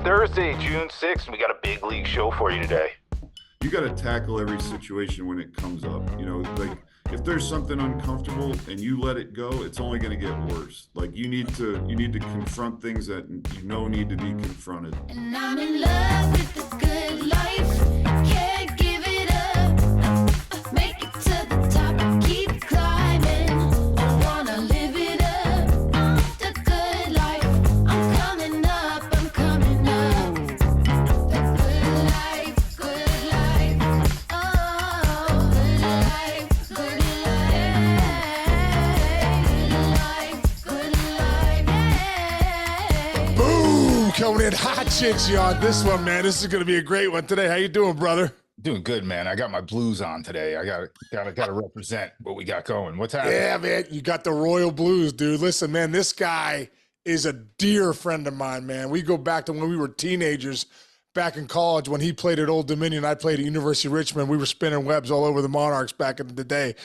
Thursday, June 6th, and we got a big league show for you today. You got to tackle every situation when it comes up. You know, like if there's something uncomfortable and you let it go, it's only going to get worse. Like you need to confront things that you know need to be confronted. And I'm in love with the good life. Can't give it up. Make it to the top. Keep climbing. I wanna live it up. The good life. I'm coming up. I'm coming up. The good life. Good life. Oh, good life. Good life. Good life. Yeah. Boom! Coming in hot chicks, y'all. This one, man. This is gonna be a great one today. How you doing, brother? Doing good, man. I got my blues on today. I gotta represent what we got going. What's happening? Yeah, man. You got the Royal Blues, dude. Listen, man, this guy is a dear friend of mine, man. We go back to when we were teenagers back in college when he played at Old Dominion. I played at University of Richmond. We were spinning webs all over the Monarchs back in the day.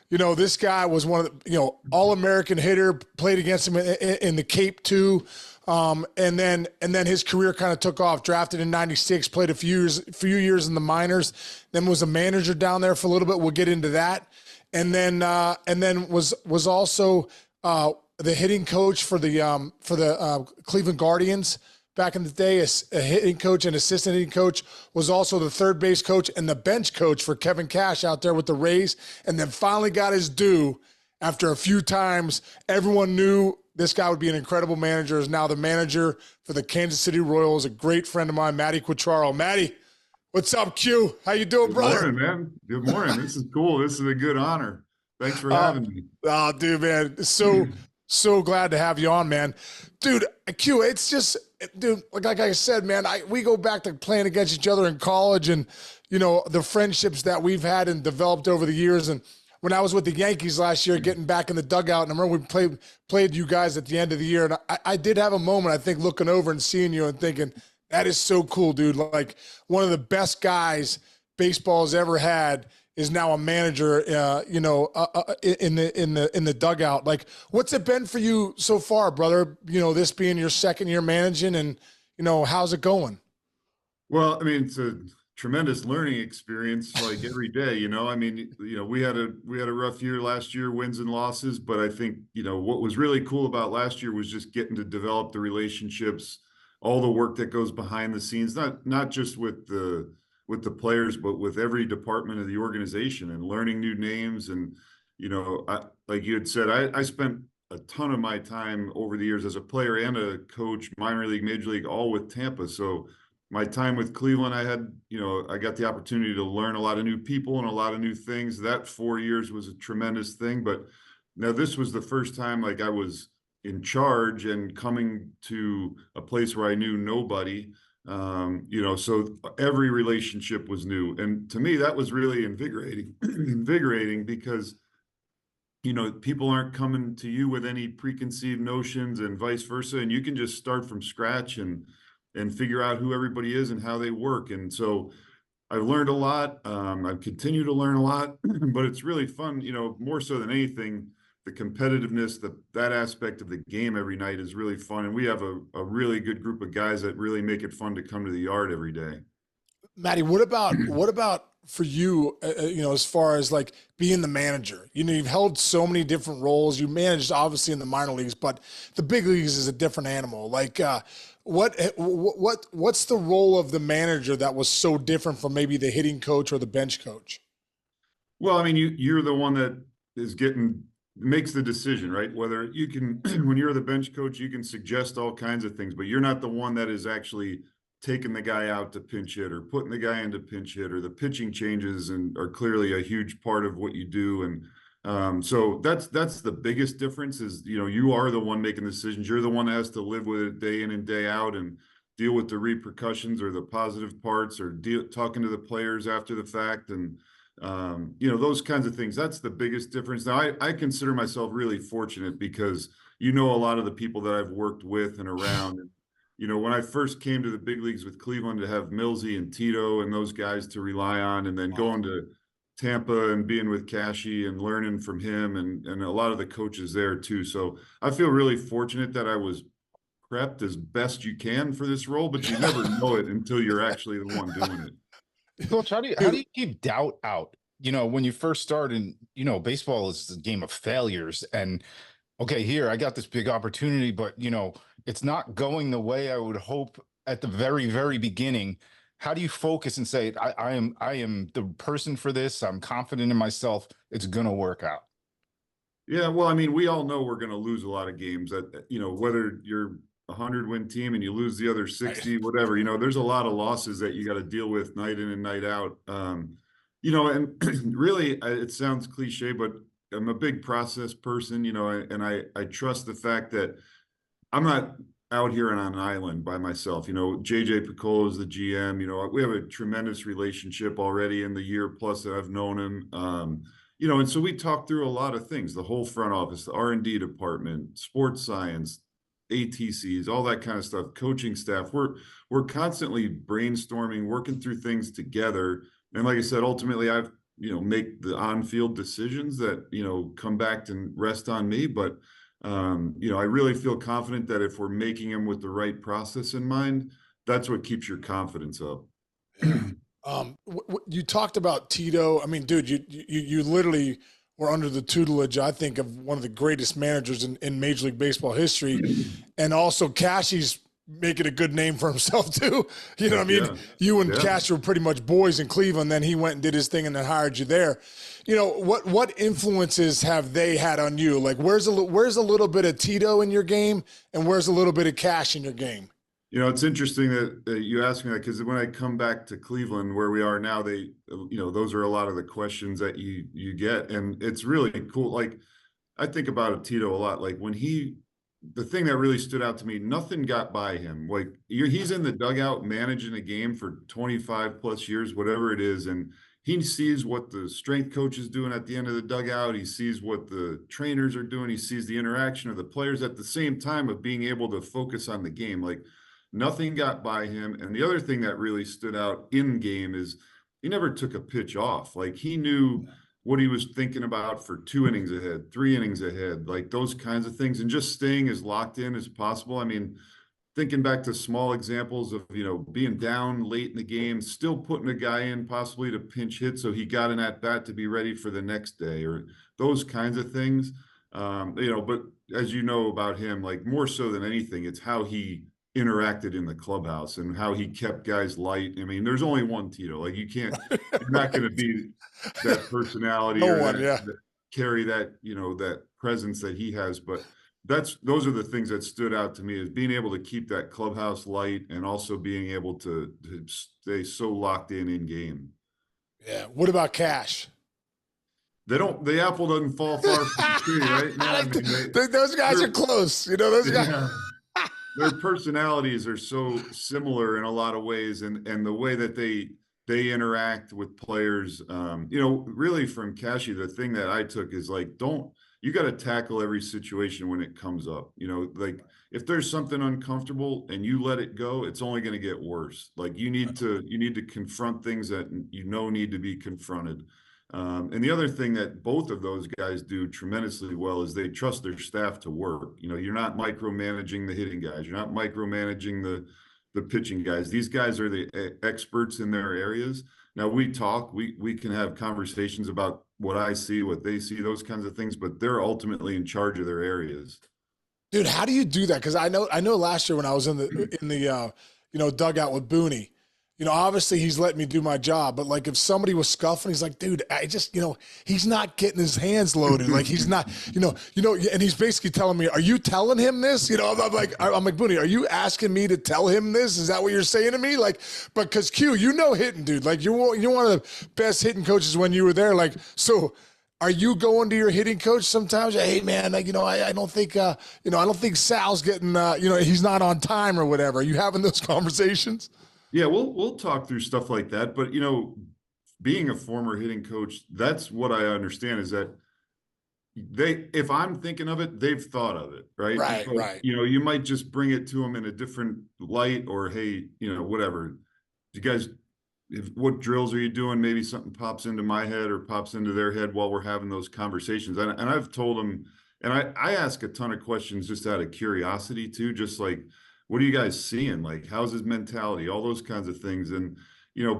You know, this guy was one of the, All-American hitter, played against him in the Cape too. And then his career kind of took off, drafted in 96, played a few years in the minors, then was a manager down there for a little bit. We'll get into that. And then was also the hitting coach for the Cleveland Guardians back in the day. A hitting coach and assistant hitting coach, was also the third base coach and the bench coach for Kevin Cash out there with the Rays. And then finally got his due after a few times. Everyone knew this guy would be an incredible manager. Is now the manager for the Kansas City Royals. A great friend of mine, Matty Quatraro. Matty, what's up, Q? How you doing, brother? Good morning, man. Good morning. This is cool. This is a good honor. Thanks for having me. Oh, dude, man. So glad to have you on, man. Dude, Q, it's just, dude, like I said, man, we go back to playing against each other in college and, the friendships that we've had and developed over the years. And when I was with the Yankees last year, getting back in the dugout, and I remember we played you guys at the end of the year, and I did have a moment, I think, looking over and seeing you and thinking, that is so cool, dude. Like, one of the best guys baseball's ever had is now a manager, in the dugout. Like, what's it been for you so far, brother? This being your second year managing, and how's it going? Well, I mean, it's a tremendous learning experience, like every day. We had a rough year last year, wins and losses, but I think what was really cool about last year was just getting to develop the relationships, all the work that goes behind the scenes, not just with the players, but with every department of the organization, and learning new names. And, like you had said, I spent a ton of my time over the years as a player and a coach, minor league, major league, all with Tampa. So my time with Cleveland, I got the opportunity to learn a lot of new people and a lot of new things. That 4 years was a tremendous thing. But now this was the first time, like, I was in charge and coming to a place where I knew nobody. So every relationship was new. And to me, that was really invigorating because, people aren't coming to you with any preconceived notions and vice versa. And you can just start from scratch and figure out who everybody is and how they work. And so I've learned a lot. I've continued to learn a lot, but it's really fun, more so than anything. The competitiveness, that aspect of the game every night is really fun. And we have a really good group of guys that really make it fun to come to the yard every day. Matty, what about for you, as far as like being the manager? You've held so many different roles. You managed obviously in the minor leagues, but the big leagues is a different animal. Like, what's the role of the manager that was so different from maybe the hitting coach or the bench coach? Well, I mean, you're the one that makes the decision, right? Whether you can, when you're the bench coach, you can suggest all kinds of things, but you're not the one that is actually taking the guy out to pinch hit or putting the guy into pinch hit, or the pitching changes and are clearly a huge part of what you do. And so that's the biggest difference is, you are the one making decisions. You're the one that has to live with it day in and day out and deal with the repercussions or the positive parts, or talking to the players after the fact. And, those kinds of things. That's the biggest difference. Now, I consider myself really fortunate because, a lot of the people that I've worked with and around. And, when I first came to the big leagues with Cleveland, to have Millsy and Tito and those guys to rely on, and then going to Tampa and being with Cashy and learning from him and a lot of the coaches there too. So I feel really fortunate that I was prepped as best you can for this role, but you never know it until you're actually the one doing it. Coach, how do you keep doubt out? When you first start, and baseball is a game of failures. And okay, here I got this big opportunity, but it's not going the way I would hope at the very, very beginning. How do you focus and say, I am the person for this. I'm confident in myself. It's gonna work out. Yeah, well, I mean, we all know we're going to lose a lot of games. That whether you're a 100-win team and you lose the other 60, whatever. There's a lot of losses that you got to deal with night in and night out. And really, it sounds cliche, but I'm a big process person. And I trust the fact that I'm not out here on an island by myself. JJ Piccolo is the GM. We have a tremendous relationship already in the year plus that I've known him. And so we talk through a lot of things, the whole front office, the R&D department, sports science, ATCs, all that kind of stuff, coaching staff. We're constantly brainstorming, working through things together. And like I said, ultimately I've, make the on-field decisions that, come back and rest on me. But, I really feel confident that if we're making them with the right process in mind, that's what keeps your confidence up. You talked about Tito. I mean, dude, you literally were under the tutelage, I think, of one of the greatest managers in Major League Baseball history, and also Cashie's making a good name for himself too. You know what I mean? Yeah. You and Cash were pretty much boys in Cleveland. Then he went and did his thing and then hired you there. What influences have they had on you? Like, where's a little bit of Tito in your game, and where's a little bit of Cash in your game? It's interesting that you ask me that, because when I come back to Cleveland, where we are now, those are a lot of the questions that you get, and it's really cool. Like, I think about Tito a lot. Like, the thing that really stood out to me, nothing got by him. Like, he's in the dugout managing a game for 25 plus years, whatever it is, and he sees what the strength coach is doing at the end of the dugout. He sees what the trainers are doing. He sees the interaction of the players at the same time of being able to focus on the game. Like, nothing got by him. And the other thing that really stood out in game is he never took a pitch off. Like, he knew what he was thinking about for 2 innings ahead, 3 innings ahead, like those kinds of things, and just staying as locked in as possible. I mean, thinking back to small examples of, being down late in the game, still putting a guy in possibly to pinch hit so he got an at bat to be ready for the next day, or those kinds of things. But as you know about him, like, more so than anything, it's how he interacted in the clubhouse and how he kept guys light. I mean, there's only one Tito. Like, you're not going to be that personality that carry that, that presence that he has. But those are the things that stood out to me, is being able to keep that clubhouse light and also being able to stay so locked in game. Yeah. What about Cash? The apple doesn't fall far from the tree, right? No, I mean, those guys are close. Those guys. Yeah. Their personalities are so similar in a lot of ways, and the way that they interact with players. Really from Cashy, the thing that I took is, like, you got to tackle every situation when it comes up. Like, if there's something uncomfortable and you let it go, it's only going to get worse. Like, you need to confront things that need to be confronted. And the other thing that both of those guys do tremendously well is they trust their staff to work. You're not micromanaging the hitting guys. You're not micromanaging the pitching guys. These guys are the experts in their areas. Now, we can have conversations about what I see, what they see, those kinds of things, but they're ultimately in charge of their areas. Dude, how do you do that? Because I know last year when I was in the dugout with Booney, obviously he's letting me do my job, but like, if somebody was scuffing, he's like, dude, I just, he's not getting his hands loaded. Like, he's not, and he's basically telling me, are you telling him this? I'm like, Booney, are you asking me to tell him this? Is that what you're saying to me? Like, but cause Q, hitting, dude, like, you're one of the best hitting coaches when you were there. Like, so are you going to your hitting coach sometimes? Hey man, I don't think, I don't think Sal's getting, he's not on time or whatever. Are you having those conversations? Yeah, we'll talk through stuff like that. But, being a former hitting coach, that's what I understand, is that if I'm thinking of it, they've thought of it, right? Right. You might just bring it to them in a different light, or, hey, whatever. You guys, what drills are you doing? Maybe something pops into my head or pops into their head while we're having those conversations. And I've told them, And I ask a ton of questions just out of curiosity too, just like, what are you guys seeing? Like, how's his mentality? All those kinds of things. And,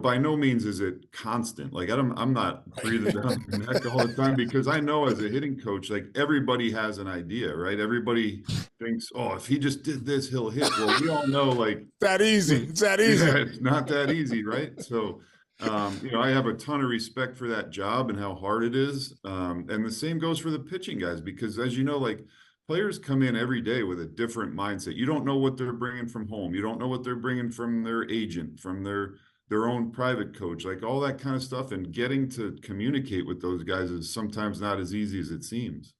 by no means is it constant. Like, I'm not breathing down their neck all the time, because I know as a hitting coach, like, everybody has an idea, right? Everybody thinks, oh, if he just did this, he'll hit. Well, we all know, like, That easy. It's that easy. yeah, it's not that easy, right? So, I have a ton of respect for that job and how hard it is. And the same goes for the pitching guys, because as you know, like, players come in every day with a different mindset. You don't know what they're bringing from home. You don't know what they're bringing from their agent, from their own private coach, like all that kind of stuff. And getting to communicate with those guys is sometimes not as easy as it seems.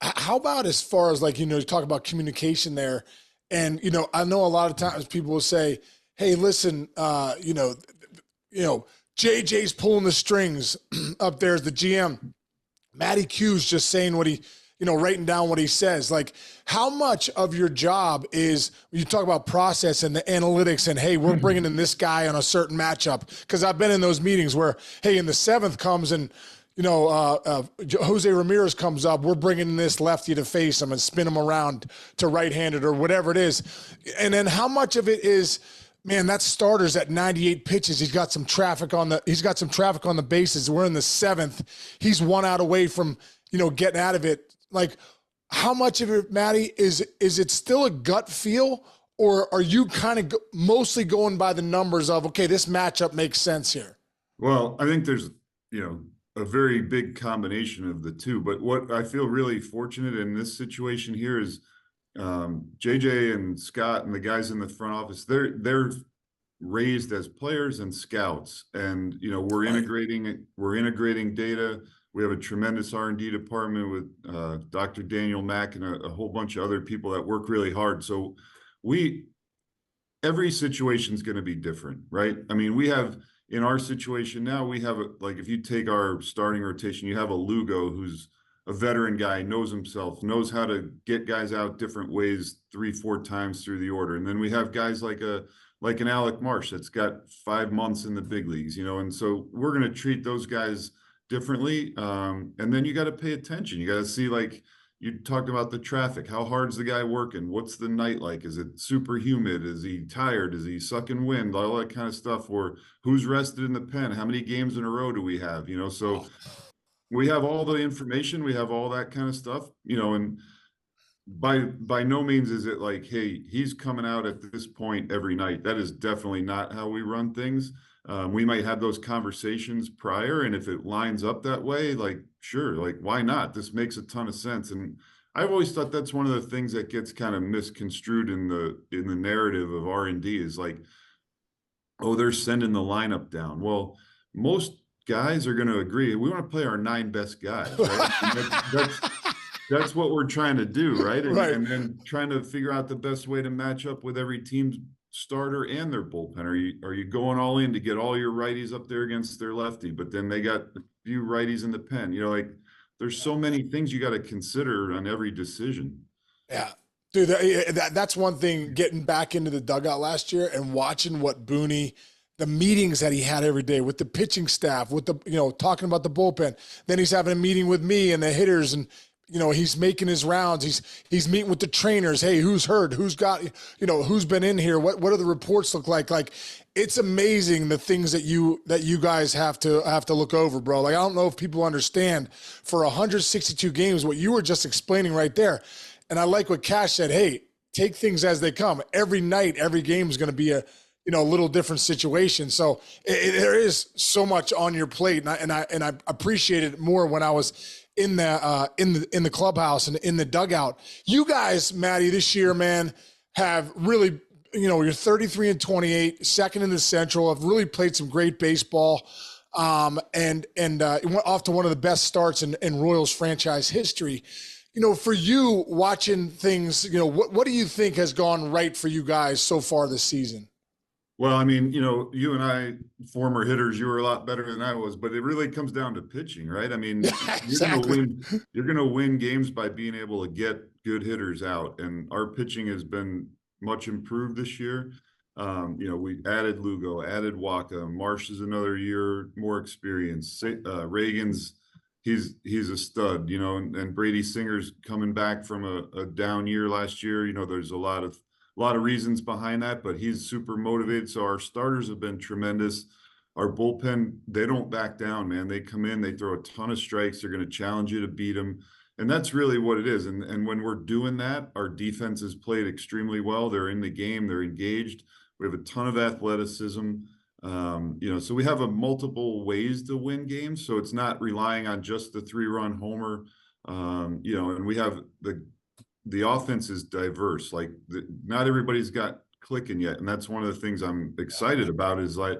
How about as far as, like, you talk about communication there, and, I know a lot of times people will say, hey, listen, JJ's pulling the strings up there as the GM. Matty Q's just saying what he, writing down what he says. Like, how much of your job is, when you talk about process and the analytics and, hey, we're bringing in this guy on a certain matchup? Because I've been in those meetings where, hey, in the seventh comes and, Jose Ramirez comes up, we're bringing in this lefty to face him and spin him around to right-handed or whatever it is. And then how much of it is, man, that starter's at 98 pitches. He's got some traffic on the bases. We're in the seventh. He's 1 out away from, getting out of it. Like, how much of it, Matty, is it still a gut feel, or are you kind of mostly going by the numbers of, okay, this matchup makes sense here? Well, I think there's, a very big combination of the two. But what I feel really fortunate in this situation here is, JJ and Scott and the guys in the front office, they're raised as players and scouts, and we're integrating data. We have a tremendous R&D department with Dr. Daniel Mack and a whole bunch of other people that work really hard. So every situation is going to be different, right? I mean, in our situation now, we have like, if you take our starting rotation, you have a Lugo who's a veteran guy, knows himself, knows how to get guys out different ways 3-4 times through the order. And then we have guys like an Alec Marsh that's got 5 months in the big leagues, and so we're going to treat those guys differently. And then you got to pay attention. You got to see, like, you talked about the traffic. How hard's the guy working? What's the night like? Is it super humid? Is he tired? Is he sucking wind? All that kind of stuff. Or who's rested in the pen? How many games in a row do we have? So we have all the information. We have all that kind of stuff, and by no means is it like, hey, he's coming out at this point every night. That is definitely not how we run things. We might have those conversations prior, and if it lines up that way, like, sure, like, why not? This makes a ton of sense. And I've always thought that's one of the things that gets kind of misconstrued in the narrative of R&D is like, oh, they're sending the lineup down. Well, most guys are going to agree. We want to play our 9 best guys, right? That's what we're trying to do, right? And then trying to figure out the best way to match up with every team's starter and their bullpen. Are you going all in to get all your righties up there against their lefty, but then they got a few righties in the pen? Like, there's so many things you got to consider on every decision. Yeah. Dude, that's one thing, getting back into the dugout last year and watching what Booney, the meetings that he had every day with the pitching staff, with the, talking about the bullpen. Then he's having a meeting with me and the hitters, and, he's making his rounds. He's meeting with the trainers. Hey, who's hurt? Who's got, who's been in here? What do the reports look like? Like, it's amazing the things that you guys have to look over, bro. Like, I don't know if people understand, for 162 games, what you were just explaining right there. And I like what Cash said. Hey, take things as they come. Every night, every game is going to be a little different situation. So there is so much on your plate, and I appreciated it more when I was in the clubhouse and in the dugout. You guys, Matty, this year, man, have really, you're 33-28, second in the Central, have really played some great baseball. And went off to one of the best starts in Royals franchise history. For you watching things, what do you think has gone right for you guys so far this season? Well, I mean, you and I, former hitters, you were a lot better than I was, but it really comes down to pitching, right? I mean, exactly. You're going to win games by being able to get good hitters out. And our pitching has been much improved this year. We added Lugo, added Waka. Marsh is another year more experience. Reagan's he's a stud, you know, and Brady Singer's coming back from a down year last year. You know, there's a lot of reasons behind that, but he's super motivated. So our starters have been tremendous. Our bullpen, they don't back down, man. They come in, they throw a ton of strikes. They're going to challenge you to beat them. And that's really what it is. And when we're doing that, our defense has played extremely well. They're in the game, they're engaged. We have a ton of athleticism. You know, so we have a multiple ways to win games. So it's not relying on just the 3-run homer. You know, and we have the offense is diverse. Like not everybody's got clicking yet. And that's one of the things I'm excited about is like,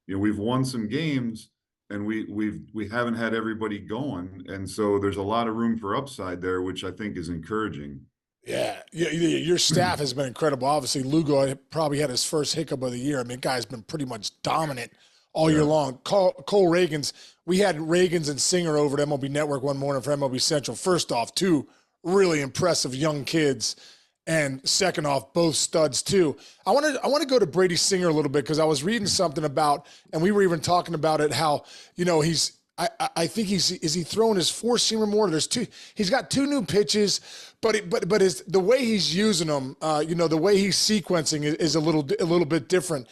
you know, we've won some games and we haven't had everybody going. And so there's a lot of room for upside there, which I think is encouraging. Yeah, your staff has been incredible. Obviously, Lugo probably had his first hiccup of the year. I mean, guy's been pretty much dominant all year long. Cole Reagans, we had Reagans and Singer over at MLB Network one morning for MLB Central. First off, two really impressive young kids, and second off, both studs too. I want to go to Brady Singer a little bit because I was reading something about, and we were even talking about it, how, you know, I think is he throwing his 4-seamer more? He's got 2 new pitches, but the way he's using them, you know, the way he's sequencing is a little bit different.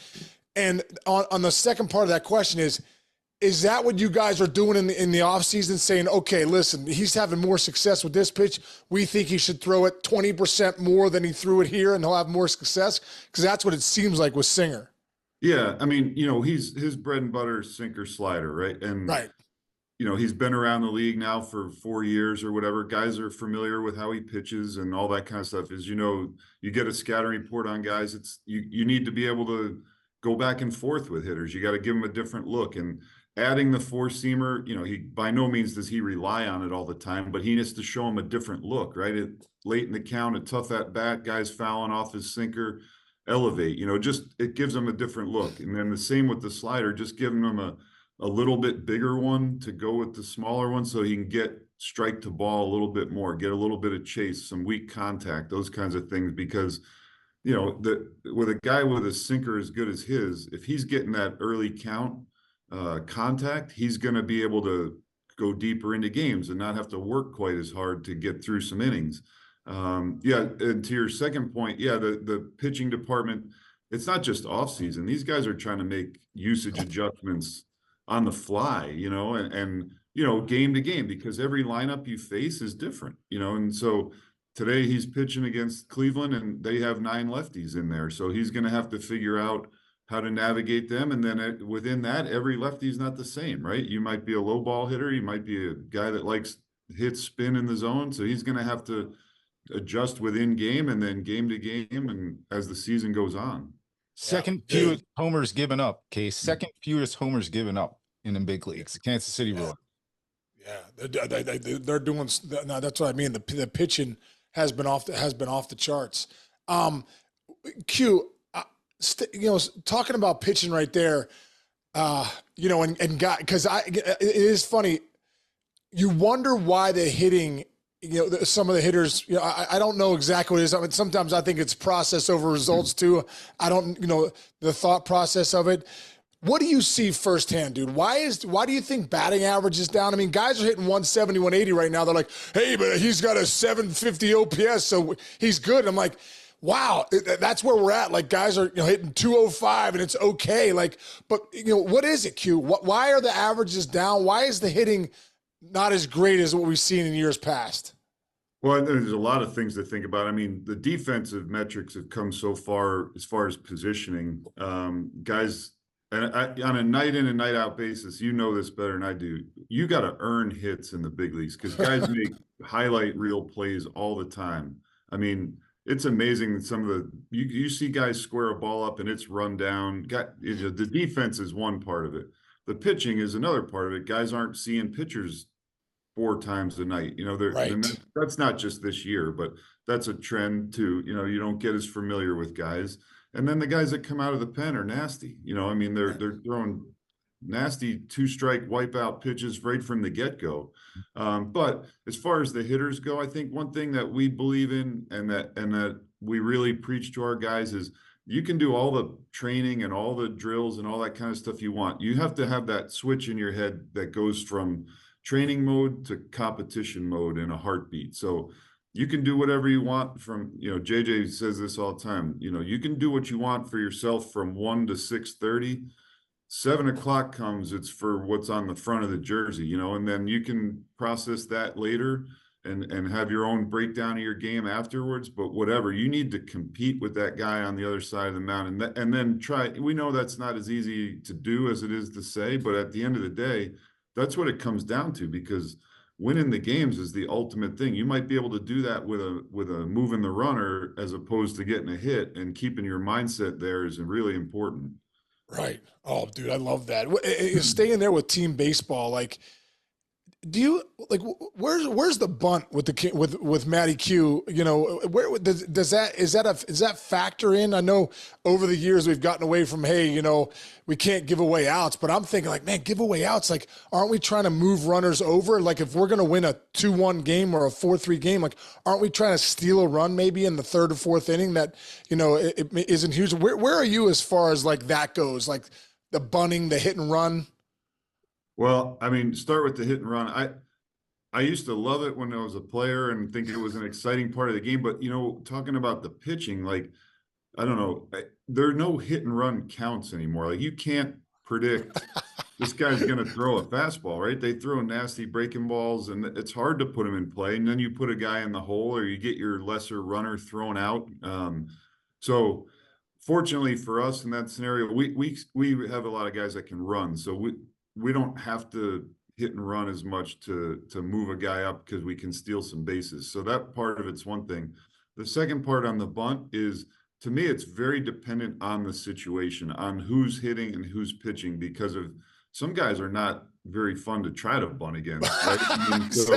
And on the second part of that question is that what you guys are doing in the offseason, saying, okay, listen, he's having more success with this pitch. We think he should throw it 20% more than he threw it here and he'll have more success? Because that's what it seems like with Singer. Yeah. I mean, you know, his bread and butter is sinker slider, right? And right. You know, he's been around the league now for 4 years or whatever. Guys are familiar with how he pitches and all that kind of stuff. As you know, you get a scouting report on guys. It's you need to be able to go back and forth with hitters. You got to give them a different look. And adding the 4-seamer, you know, he by no means does he rely on it all the time, but he needs to show him a different look, right? Late in the count, a tough at bat, guys fouling off his sinker, elevate. You know, just it gives him a different look. And then the same with the slider, just giving him a little bit bigger one to go with the smaller one so he can get strike to ball a little bit more, get a little bit of chase, some weak contact, those kinds of things. Because, you know, with a guy with a sinker as good as his, if he's getting that early count contact, he's going to be able to go deeper into games and not have to work quite as hard to get through some innings. Yeah, and to your second point, yeah, the pitching department, it's not just off season. These guys are trying to make usage adjustments on the fly, you know, and you know, game to game, because every lineup you face is different, you know. And so today he's pitching against Cleveland and they have 9 lefties in there. So he's going to have to figure out how to navigate them. And then within that, every lefty is not the same, right? You might be a low ball hitter. You might be a guy that likes hit spin in the zone. So he's going to have to adjust within game and then game to game and as the season goes on. Second fewest homers given up. Okay, second fewest homers given up in the big leagues. The Kansas City Royals. Yeah, they're doing. No, that's what I mean. The pitching has been off the charts. Q, you know, talking about pitching right there. You know, and because it is funny. You wonder why the hitting. You know, some of the hitters, you know, I don't know exactly what it is. I mean, sometimes I think it's process over results too. I don't, you know, the thought process of it. What do you see firsthand, dude? Why do you think batting average is down? I mean, guys are hitting 170, 180 right now. They're like, hey, but he's got a 750 OPS, so he's good. And I'm like, wow, that's where we're at. Like, guys are, you know, hitting 205 and it's okay. Like, but you know, what is it, Q? Why are the averages down? Why is the hitting not as great as what we've seen in years past? Well, there's a lot of things to think about. I mean, the defensive metrics have come so far as positioning. Guys, and on a night in and night out basis, you know this better than I do. You got to earn hits in the big leagues because guys make highlight reel plays all the time. I mean, it's amazing that some of you see guys square a ball up and it's run down. The defense is one part of it. The pitching is another part of it. Guys aren't seeing pitchers 4 times a night. You know, that's not just this year, but that's a trend too. You know, you don't get as familiar with guys. And then the guys that come out of the pen are nasty. You know, I mean, they're throwing nasty 2-strike wipeout pitches right from the get-go. But as far as the hitters go, I think one thing that we believe in and that we really preach to our guys is you can do all the training and all the drills and all that kind of stuff you want. You have to have that switch in your head that goes from training mode to competition mode in a heartbeat. So you can do whatever you want from, JJ says this all the time, you can do what you want for yourself from 1 to 6:30. 7 o'clock comes, it's for what's on the front of the jersey, and then you can process that later and have your own breakdown of your game afterwards. But whatever, you need to compete with that guy on the other side of the mountain, and then try. We know that's not as easy to do as it is to say, but at the end of the day, that's what it comes down to, because winning the games is the ultimate thing. You might be able to do that with a move in the runner as opposed to getting a hit, and keeping your mindset there is really important. Right. Oh, dude, I love that. Staying there with team baseball, like, do you like where's the bunt with the with Matty Q? Where does that factor in? I know over the years we've gotten away from, hey, we can't give away outs, but I'm thinking, like, man, give away outs. Like, aren't we trying to move runners over? Like, if we're going to win a 2-1 game or a 4-3 game, like, aren't we trying to steal a run maybe in the third or fourth inning that, it isn't huge? Where are you as far as like that goes? Like the bunting, the hit and run? Well, I mean, start with the hit and run. I used to love it when I was a player and think it was an exciting part of the game. But, talking about the pitching, like, I don't know, there are no hit and run counts anymore. Like, you can't predict this guy's going to throw a fastball, right? They throw nasty breaking balls, and it's hard to put them in play. And then you put a guy in the hole, or you get your lesser runner thrown out. So fortunately for us in that scenario, we have a lot of guys that can run. So we don't have to hit and run as much to move a guy up, because we can steal some bases. So that part of it's one thing. The second part on the bunt is, to me, it's very dependent on the situation, on who's hitting and who's pitching, because of some guys are not very fun to try to bunt against, right? I mean, so,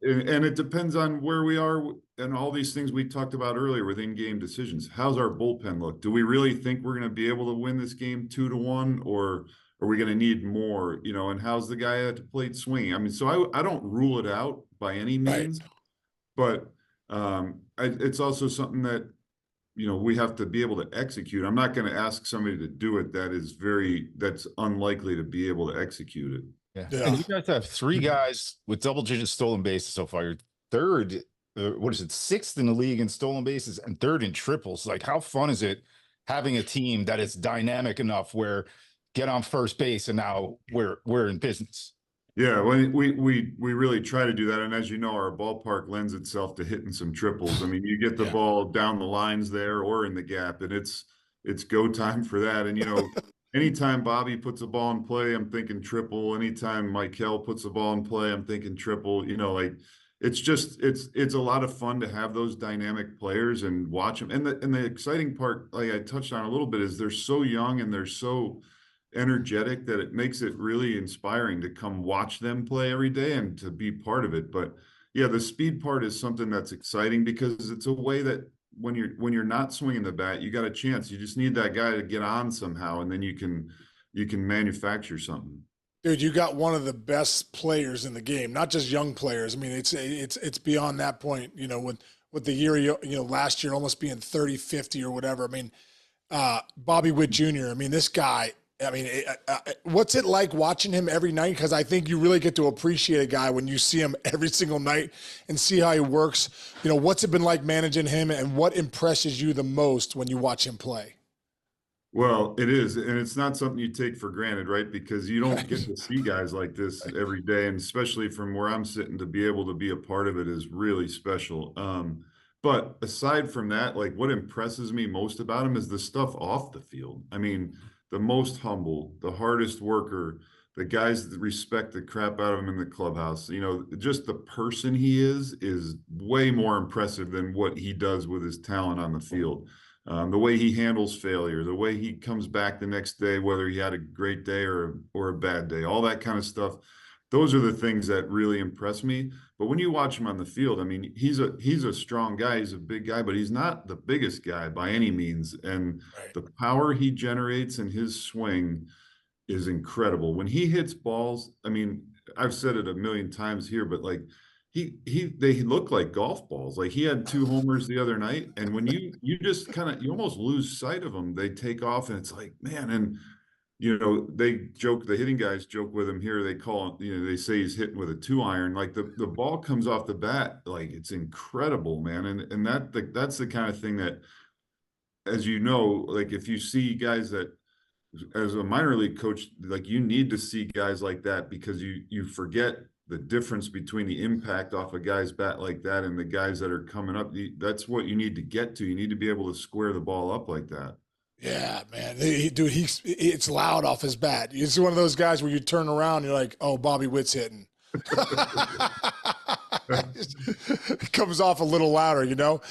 and it depends on where we are and all these things we talked about earlier with in-game decisions. How's our bullpen look? Do we really think we're going to be able to win this game 2-1, or are we going to need more, and how's the guy at the plate swinging? I mean, so I don't rule it out by any means, right. But it's also something that, we have to be able to execute. I'm not going to ask somebody to do it that's unlikely to be able to execute it. Yeah. And you guys have 3 guys with double-digit stolen bases so far. You're third, sixth in the league in stolen bases and third in triples. Like, how fun is it having a team that is dynamic enough where get on first base and now we're in business? Yeah, we really try to do that, and as you know, our ballpark lends itself to hitting some triples. I mean, you get the ball down the lines there or in the gap, and it's go time for that. And anytime Bobby puts a ball in play, I'm thinking triple. Anytime Michael puts a ball in play, I'm thinking triple. Like, it's just it's a lot of fun to have those dynamic players and watch them. And the exciting part, like I touched on a little bit, is they're so young and they're so energetic that it makes it really inspiring to come watch them play every day and to be part of it. But yeah, the speed part is something that's exciting, because it's a way that when you're not swinging the bat, you got a chance. You just need that guy to get on somehow, and then you can manufacture something. Dude, you got one of the best players in the game, not just young players. I mean, it's beyond that point, with the year, last year almost being 30, 50 or whatever. I mean, Bobby Witt Jr., I mean, this guy, what's it like watching him every night? Because I think you really get to appreciate a guy when you see him every single night and see how he works. What's it been like managing him, and what impresses you the most when you watch him play? Well, it is, and it's not something you take for granted, right? Because you don't get to see guys like this every day, and especially from where I'm sitting, to be able to be a part of it is really special. But aside from that, like, what impresses me most about him is the stuff off the field. I mean, the most humble, the hardest worker, the guys that respect the crap out of him in the clubhouse. Just the person he is way more impressive than what he does with his talent on the field. The way he handles failure, the way he comes back the next day, whether he had a great day or a bad day, all that kind of stuff. Those are the things that really impress me. But when you watch him on the field, I mean, he's a strong guy. He's a big guy, but he's not the biggest guy by any means. And the power he generates in his swing is incredible. When he hits balls, I mean, I've said it a million times here, but like, they look like golf balls. Like, he had 2 homers the other night, and when you just you almost lose sight of them. They take off, and it's like, man. And the hitting guys joke with him here. They call it, they say he's hitting with a 2-iron. Like the ball comes off the bat, like it's incredible, man. And that's the kind of thing that, as you know, like if you see guys that, as a minor league coach, like you need to see guys like that, because you forget the difference between the impact off a guy's bat like that and the guys that are coming up. That's what you need to get to. You need to be able to square the ball up like that. Yeah, man. Dude, it's loud off his bat. He's one of those guys where you turn around and you're like, oh, Bobby Witt's hitting. It comes off a little louder,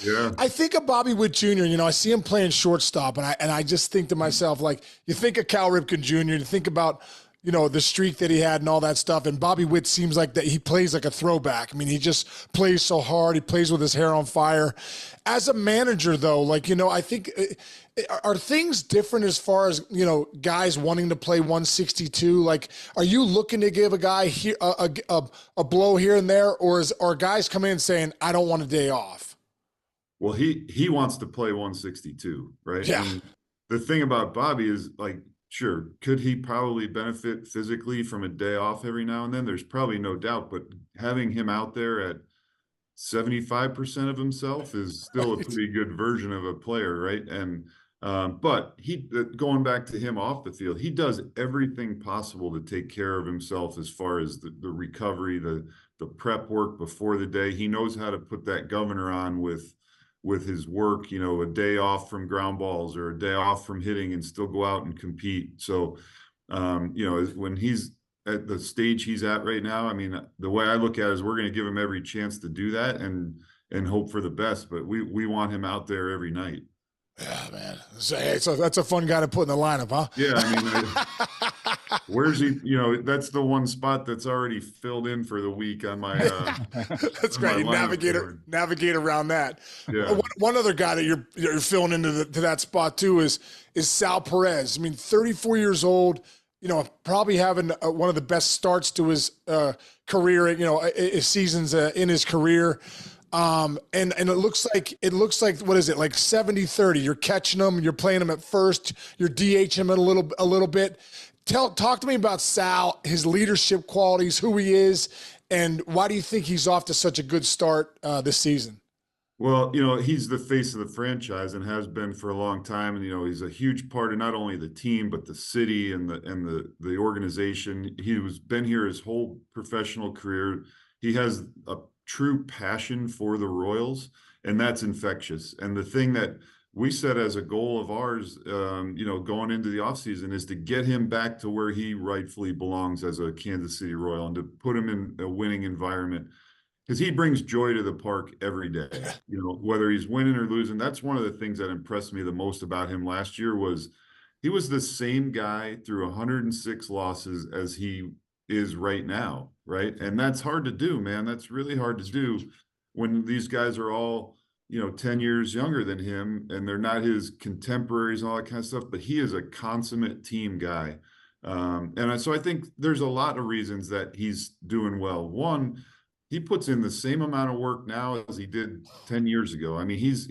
Yeah. I think of Bobby Witt Jr., I see him playing shortstop, and I just think to myself, like, you think of Cal Ripken Jr., you think about, the streak that he had and all that stuff, and Bobby Witt seems like that he plays like a throwback. I mean, he just plays so hard. He plays with his hair on fire. As a manager, though, like, I think are things different as far as, guys wanting to play 162? Like, are you looking to give a guy here a blow here and there, or are guys coming in saying, I don't want a day off? Well, he wants to play 162, right? Yeah. And the thing about Bobby is, like, sure, could he probably benefit physically from a day off every now and then? There's probably no doubt, but having him out there at 75% of himself is still a pretty good version of a player, right? And but going back to him off the field, he does everything possible to take care of himself as far as the recovery, the prep work before the day. He knows how to put that governor on with his work, a day off from ground balls or a day off from hitting and still go out and compete. So, when he's at the stage he's at right now, I mean, the way I look at it is we're going to give him every chance to do that and hope for the best, but we want him out there every night. Yeah, man. So that's a fun guy to put in the lineup, huh? Yeah, I mean, where's he? That's the one spot that's already filled in for the week on my. That's great. Navigate around that. Yeah. One other guy that you're filling into to that spot too is Sal Perez. I mean, 34 years old. Probably having one of the best starts to his career. His seasons in his career. And it looks like what is it, like 70-30? You're catching them, you're playing them at first, you're DHing him a little bit. Talk to me about Sal, his leadership qualities, who he is, and why do you think he's off to such a good start this season? Well, he's the face of the franchise and has been for a long time, and he's a huge part of not only the team but the city and the organization. He's been here his whole professional career. He has a true passion for the Royals, and that's infectious. And the thing that we set as a goal of ours, going into the offseason, is to get him back to where he rightfully belongs as a Kansas City Royal, and to put him in a winning environment, because he brings joy to the park every day, whether he's winning or losing. That's one of the things that impressed me the most about him last year was he was the same guy through 106 losses as he is right now, right? And that's hard to do, man. That's really hard to do when these guys are all, 10 years younger than him, and they're not his contemporaries and all that kind of stuff, but he is a consummate team guy. So I think there's a lot of reasons that he's doing well. One, he puts in the same amount of work now as he did 10 years ago. I mean, he's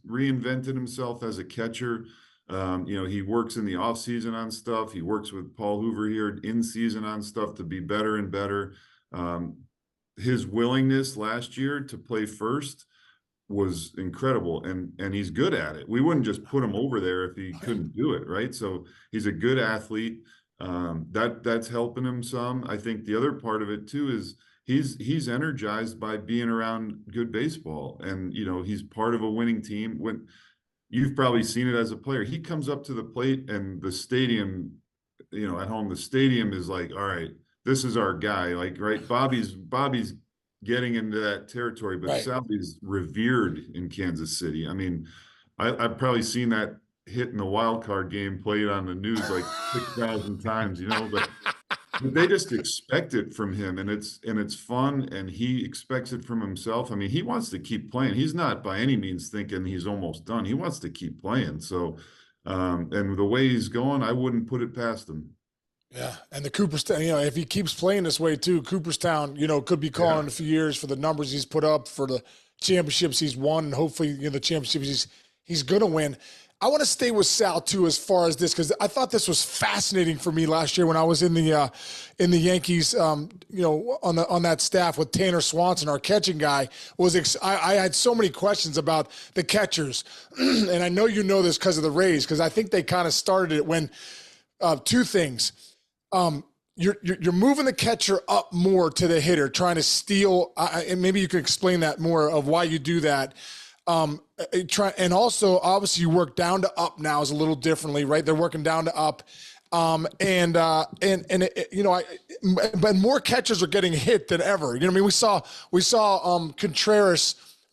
reinvented himself as a catcher. He works in the off season on stuff. He works with Paul Hoover here in season on stuff to be better and better. His willingness last year to play first was incredible, and he's good at it. We wouldn't just put him over there if he couldn't do it, right? So he's a good athlete. That's helping him some. I think the other part of it too is he's energized by being around good baseball, and he's part of a winning team. When you've probably seen it as a player, he comes up to the plate and the stadium, at home, the stadium is like, all right, this is our guy. Like, right, Bobby's getting into that territory, but right. Sal's revered in Kansas City. I mean, I've probably seen that hit in the wild card game played on the news like 6,000 times, but they just expect it from him, and it's fun, and he expects it from himself. I mean, he wants to keep playing. He's not by any means thinking he's almost done. He wants to keep playing. So, and the way he's going, I wouldn't put it past him. Yeah, and the Cooperstown, if he keeps playing this way too, Cooperstown, could be calling in a few years for the numbers he's put up, for the championships he's won, and hopefully, the championships he's going to win. I want to stay with Sal too, as far as this, because I thought this was fascinating for me last year when I was in the Yankees, on that staff with Tanner Swanson, our catching guy. I had so many questions about the catchers, and I know you know this because of the Rays, because I think they kind of started it when two things. You're moving the catcher up more to the hitter, trying to steal, and maybe you can explain that more of why you do that. And also obviously you work down to up now is a little differently, right? They're working down to up. But more catchers are getting hit than ever. You know what I mean? We saw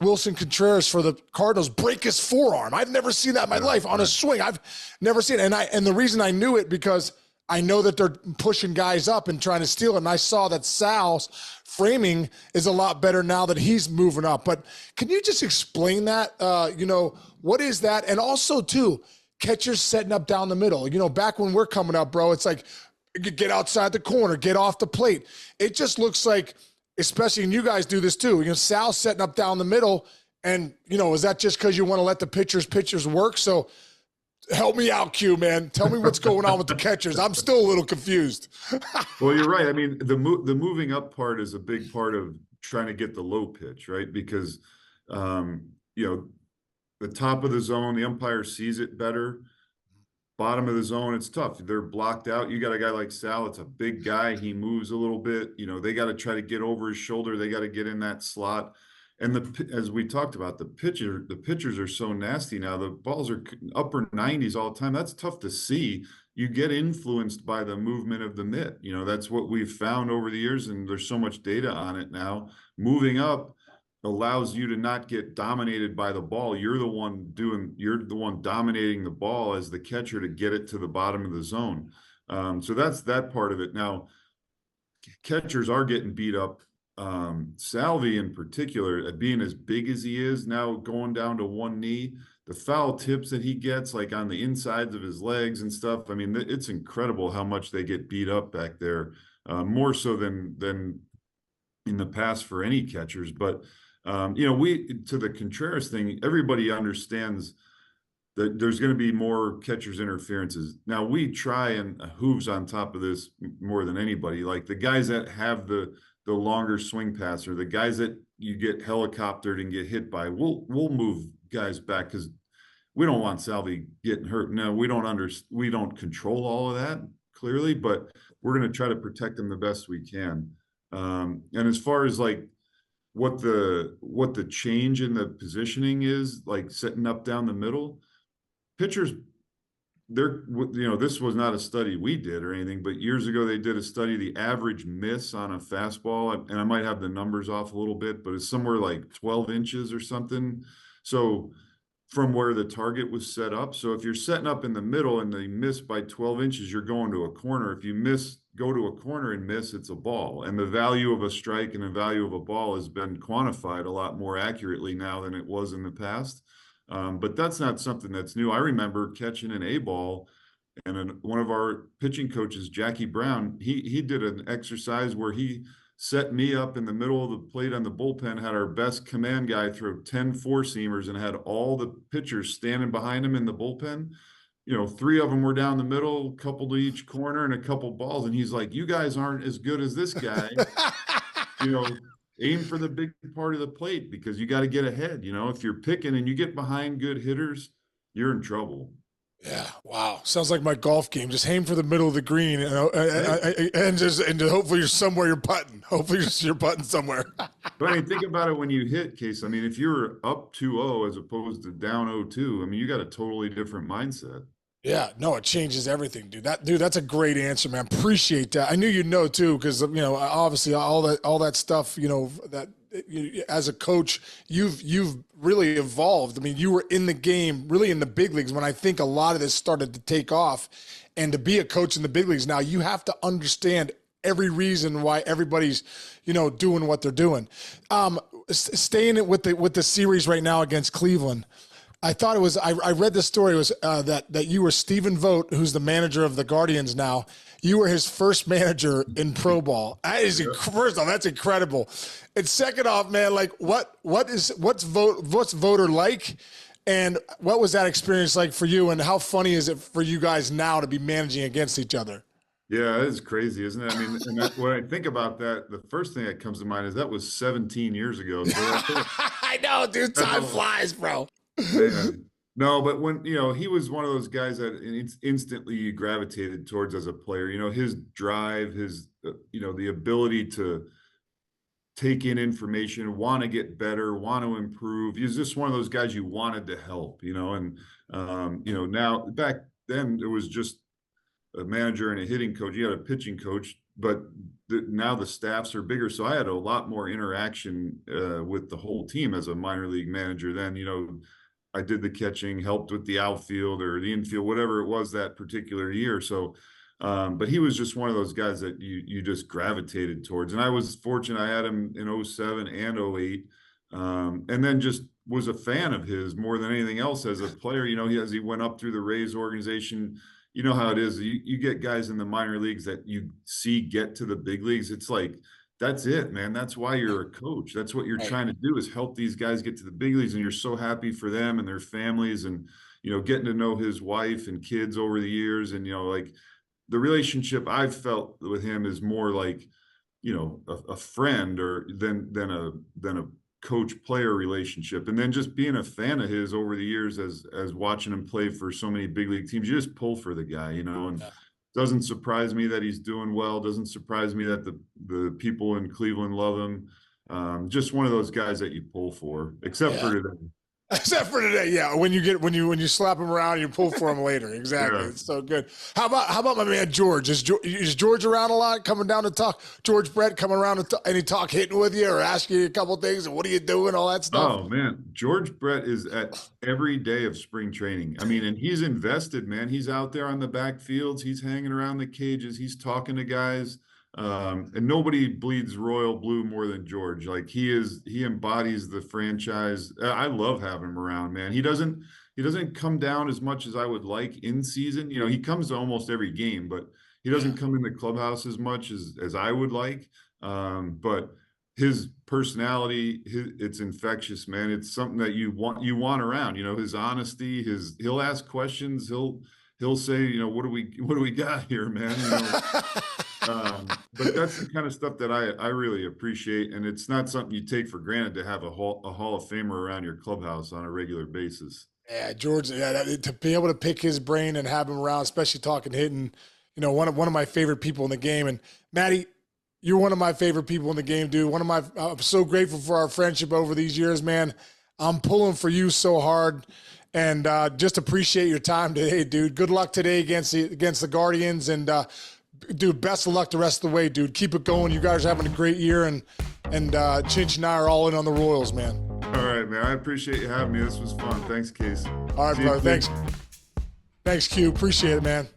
Wilson Contreras for the Cardinals break his forearm. I've never seen that in my life on a swing. I've never seen it. And the reason I knew it because I know that they're pushing guys up and trying to steal it. And I saw that Sal's framing is a lot better now that he's moving up. But can you just explain that? What is that? And also, too, catchers setting up down the middle. Back when we're coming up, bro, it's like get outside the corner, get off the plate. It just looks like, especially, and you guys do this too, Sal's setting up down the middle. And, is that just because you want to let the pitchers work? So help me out, Q, man. Tell me what's going on with the catchers. I'm still a little confused. Well, you're right. I mean, the moving up part is a big part of trying to get the low pitch, right? Because, the top of the zone, the umpire sees it better. Bottom of the zone, it's tough. They're blocked out. You got a guy like Sal. It's a big guy. He moves a little bit. They got to try to get over his shoulder. They got to get in that slot. And as we talked about, the pitchers are so nasty now. The balls are upper 90s all the time. That's tough to see. You get influenced by the movement of the mitt. That's what we've found over the years, and there's so much data on it now. Moving up allows you to not get dominated by the ball. You're the one dominating the ball as the catcher to get it to the bottom of the zone. So that's that part of it. Now, catchers are getting beat up. Salvi in particular, being as big as he is now, going down to one knee, the foul tips that he gets, like on the insides of his legs and stuff. I mean, it's incredible how much they get beat up back there, more so than in the past for any catchers. But to the Contreras thing, everybody understands that there's going to be more catchers interferences. Now we try and hooves on top of this more than anybody. Like the guys that have the longer swing passer, the guys that you get helicoptered and get hit by, we'll move guys back because we don't want Salvi getting hurt. No, we don't control all of that clearly, but we're going to try to protect them the best we can. And as far as like what the change in the positioning is, like setting up down the middle, pitchers, this was not a study we did or anything, but years ago they did a study, the average miss on a fastball, and I might have the numbers off a little bit, but it's somewhere like 12 inches or something. So from where the target was set up. So if you're setting up in the middle and they miss by 12 inches, you're going to a corner. If you go to a corner and miss, it's a ball. And the value of a strike and the value of a ball has been quantified a lot more accurately now than it was in the past. But that's not something that's new. I remember catching an A ball, and one of our pitching coaches, Jackie Brown, he did an exercise where he set me up in the middle of the plate on the bullpen, had our best command guy throw 10 four-seamers and had all the pitchers standing behind him in the bullpen. 3 of them were down the middle, a couple to each corner and a couple balls. And he's like, you guys aren't as good as this guy. Aim for the big part of the plate because you got to get ahead. If you're picking and you get behind good hitters, you're in trouble. Yeah. Wow. Sounds like my golf game. Just aim for the middle of the green, and hopefully you're somewhere you're putting. Hopefully you're putting somewhere. But I mean, think about it when you hit, Case. I mean, if you're up 2-0 as opposed to down 0-2, I mean, you got a totally different mindset. Yeah, no, it changes everything, dude. That's a great answer, man. Appreciate that. I knew you'd know too, because obviously all that stuff, that as a coach, you've really evolved. I mean, you were in the game, really in the big leagues when I think a lot of this started to take off. And to be a coach in the big leagues now, you have to understand every reason why everybody's, doing what they're doing. Staying with the series right now against Cleveland. I thought it was, I read the story was that you were Stephen Vogt, who's the manager of the Guardians now. You were his first manager in pro ball. That is, first off, that's incredible. And second off, man, like what's Voter like? And what was that experience like for you? And how funny is it for you guys now to be managing against each other? Yeah, it is crazy, isn't it? I mean, and when I think about that, the first thing that comes to mind is that was 17 years ago. So I know, dude. Time flies, bro. man. No, but when, he was one of those guys that instantly you gravitated towards as a player, his drive, his, the ability to take in information, want to get better, want to improve. He's just one of those guys you wanted to help, and, now back then it was just a manager and a hitting coach. You had a pitching coach, but now the staffs are bigger. So I had a lot more interaction with the whole team as a minor league manager. Then, I did the catching, helped with the outfield or the infield, whatever it was that particular year. So, but he was just one of those guys that you just gravitated towards. And I was fortunate. I had him in 07 and 08. And then just was a fan of his more than anything else as a player. As he went up through the Rays organization, you know how it is. You get guys in the minor leagues that you see get to the big leagues. It's like, that's it, man. That's why you're a coach. That's what you're trying to do, is help these guys get to the big leagues. And you're so happy for them and their families, and, getting to know his wife and kids over the years. And, like the relationship I've felt with him is more like, a friend or than a coach player relationship. And then just being a fan of his over the years as watching him play for so many big league teams, you just pull for the guy, and doesn't surprise me that he's doing well. Doesn't surprise me that the people in Cleveland love him. Just one of those guys that you pull for, except for today. Except for today, yeah. When you slap him around, you pull for him later. Exactly. Yeah. It's so good. How about my man George? Is George around a lot? Coming down to talk? George Brett coming around to any talk hitting with you or asking you a couple things? And what are you doing? All that stuff. Oh man, George Brett is at every day of spring training. I mean, and he's invested, man. He's out there on the backfields. He's hanging around the cages. He's talking to guys. And nobody bleeds royal blue more than George. Like he embodies the franchise. I love having him around, man. He doesn't come down as much as I would like in season. He comes to almost every game, but he doesn't come in the clubhouse as much as I would like. But his personality, it's infectious, man. It's something that you want around, his honesty, he'll ask questions. He'll say, what do we got here, man? But that's the kind of stuff that I really appreciate, and it's not something you take for granted to have a Hall of Famer around your clubhouse on a regular basis. Yeah, George. Yeah, to be able to pick his brain and have him around, especially talking hitting, one of my favorite people in the game. And Matty, you're one of my favorite people in the game, dude. I'm so grateful for our friendship over these years, man. I'm pulling for you so hard. And just appreciate your time today, dude. Good luck today against the Guardians, and dude, best of luck the rest of the way, dude. Keep it going. You guys are having a great year, and Chinch and I are all in on the Royals, man. All right, man. I appreciate you having me. This was fun. Thanks, Case. All right, brother. Thanks. Thanks, Q. Appreciate it, man.